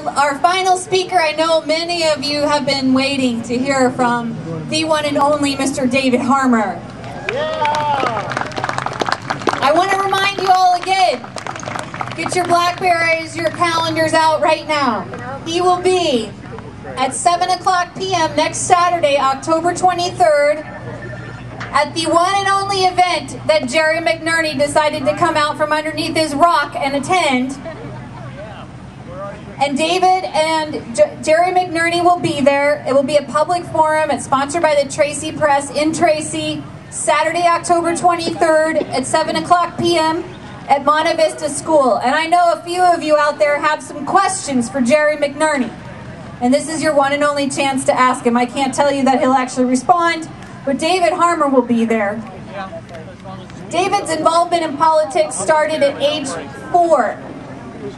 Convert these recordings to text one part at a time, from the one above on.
our final speaker, I know many of you have been waiting to hear from the one and only Mr. David Harmer. I want to remind you all again, get your Blackberries, your calendars out right now. He will be at 7:00 p.m. next Saturday, October 23rd, at the one and only event that Jerry McNerney decided to come out from underneath his rock and attend. And David and Jerry McNerney will be there. It will be a public forum. It's sponsored by the Tracy Press in Tracy, Saturday, October 23rd at 7:00 p.m. at Monte Vista School. And I know a few of you out there have some questions for Jerry McNerney. And this is your one and only chance to ask him. I can't tell you that he'll actually respond, but David Harmer will be there. David's involvement in politics started at age 4,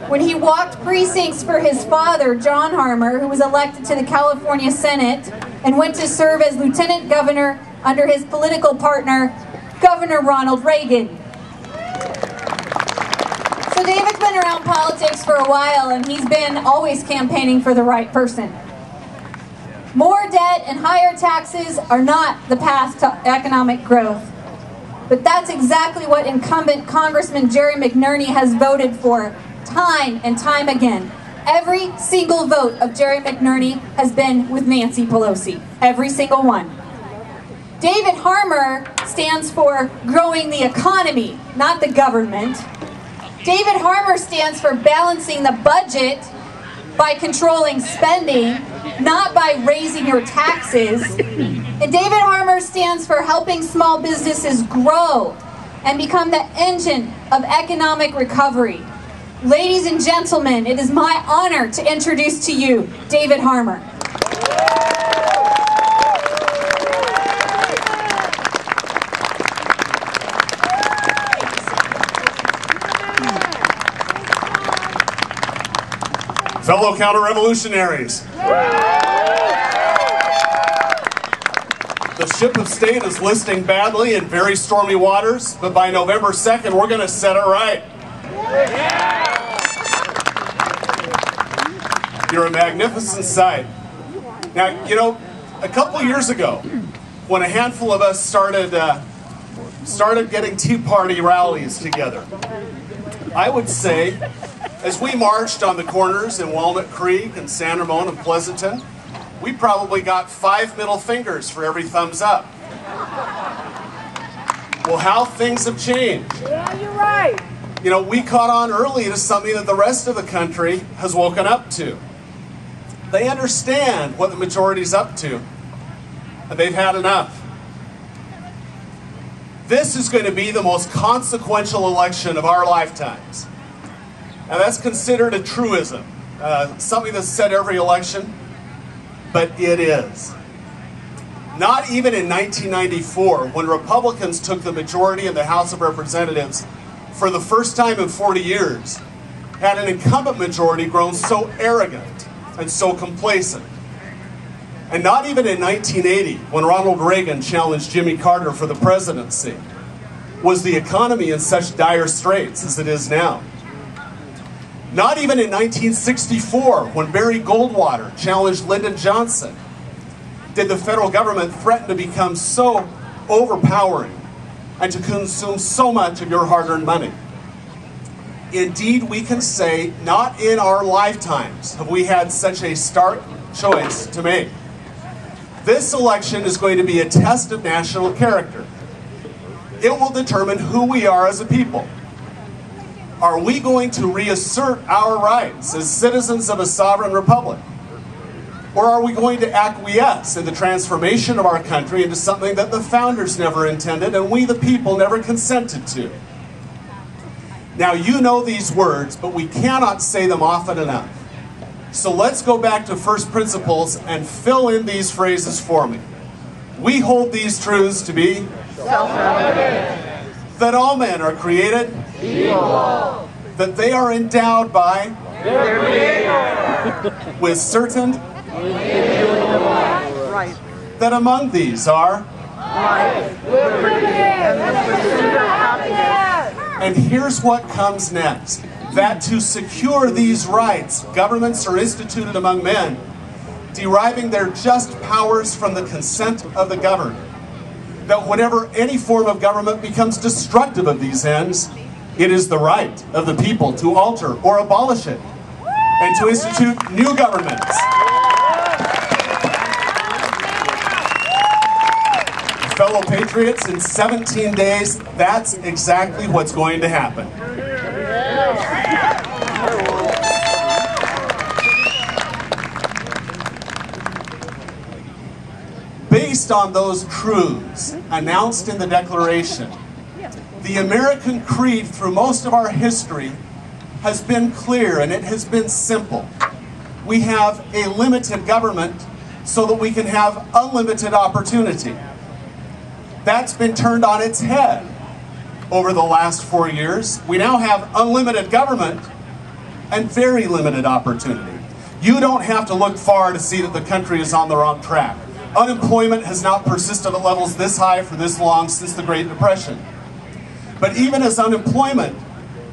when he walked precincts for his father, John Harmer, who was elected to the California Senate, and went to serve as lieutenant governor under his political partner, Governor Ronald Reagan. So David's been around politics for a while, and he's been always campaigning for the right person. More debt and higher taxes are not the path to economic growth. But that's exactly what incumbent Congressman Jerry McNerney has voted for time and time again. Every single vote of Jerry McNerney has been with Nancy Pelosi. Every single one. David Harmer stands for growing the economy, not the government. David Harmer stands for balancing the budget by controlling spending, not by raising your taxes. And David Harmer stands for helping small businesses grow and become the engine of economic recovery. Ladies and gentlemen, it is my honor to introduce to you David Harmer. Fellow counter-revolutionaries, the ship of state is listing badly in very stormy waters, but by November 2nd, we're going to set it right. You're a magnificent sight. Now, you know, a couple years ago, when a handful of us started getting Tea Party rallies together, I would say, as we marched on the corners in Walnut Creek and San Ramon and Pleasanton, we probably got 5 middle fingers for every thumbs up. Well, how things have changed. Yeah, you're right. You know, we caught on early to something that the rest of the country has woken up to. They understand what the majority's up to, and they've had enough. This is going to be the most consequential election of our lifetimes. Now that's considered a truism, something that's said every election, but it is. Not even in 1994, when Republicans took the majority in the House of Representatives for the first time in 40 years, had an incumbent majority grown so arrogant and so complacent. And not even in 1980, when Ronald Reagan challenged Jimmy Carter for the presidency, was the economy in such dire straits as it is now. Not even in 1964, when Barry Goldwater challenged Lyndon Johnson, did the federal government threaten to become so overpowering and to consume so much of your hard-earned money. Indeed, we can say, not in our lifetimes have we had such a stark choice to make. This election is going to be a test of national character. It will determine who we are as a people. Are we going to reassert our rights as citizens of a sovereign republic? Or are we going to acquiesce in the transformation of our country into something that the founders never intended and we the people never consented to? Now you know these words, but we cannot say them often enough. So let's go back to first principles and fill in these phrases for me. We hold these truths to be self-evident. That all men are created equal. That they are endowed by their Creator with certain individual rights. Right. That among these are life, liberty, and the pursuit of happiness. And here's what comes next. that to secure these rights, governments are instituted among men, deriving their just powers from the consent of the governed. That whenever any form of government becomes destructive of these ends, it is the right of the people to alter or abolish it, and to institute new governments. Fellow patriots, in 17 days, that's exactly what's going to happen. Based on those truths announced in the Declaration, the American creed through most of our history has been clear, and it has been simple. We have a limited government so that we can have unlimited opportunity. That's been turned on its head over the last 4 years. We now have unlimited government and very limited opportunity. You don't have to look far to see that the country is on the wrong track. Unemployment has not persisted at levels this high for this long since the Great Depression. But even as unemployment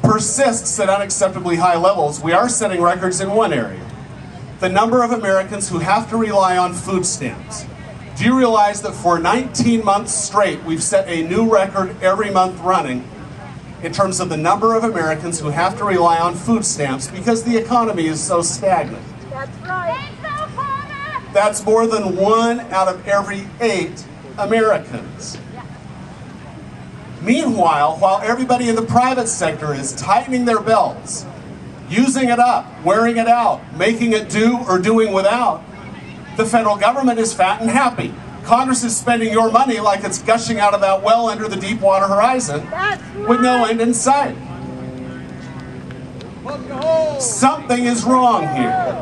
persists at unacceptably high levels, we are setting records in one area: the number of Americans who have to rely on food stamps. Do you realize that for 19 months straight, we've set a new record every month running in terms of the number of Americans who have to rely on food stamps because the economy is so stagnant? That's right. That's more than 1 out of every 8 Americans. Meanwhile, while everybody in the private sector is tightening their belts, using it up, wearing it out, making it do or doing without, the federal government is fat and happy. Congress is spending your money like it's gushing out of that well under the Deepwater Horizon with no end in sight. Something is wrong here.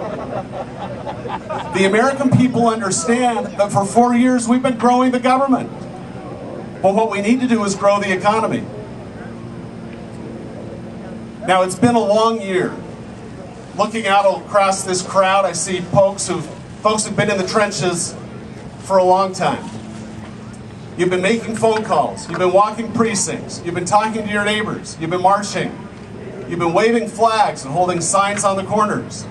The American people understand that for 4 years we've been growing the government. But what we need to do is grow the economy. Now, it's been a long year. Looking out across this crowd, I see folks who've been in the trenches for a long time. You've been making phone calls. You've been walking precincts. You've been talking to your neighbors. You've been marching. You've been waving flags and holding signs on the corners.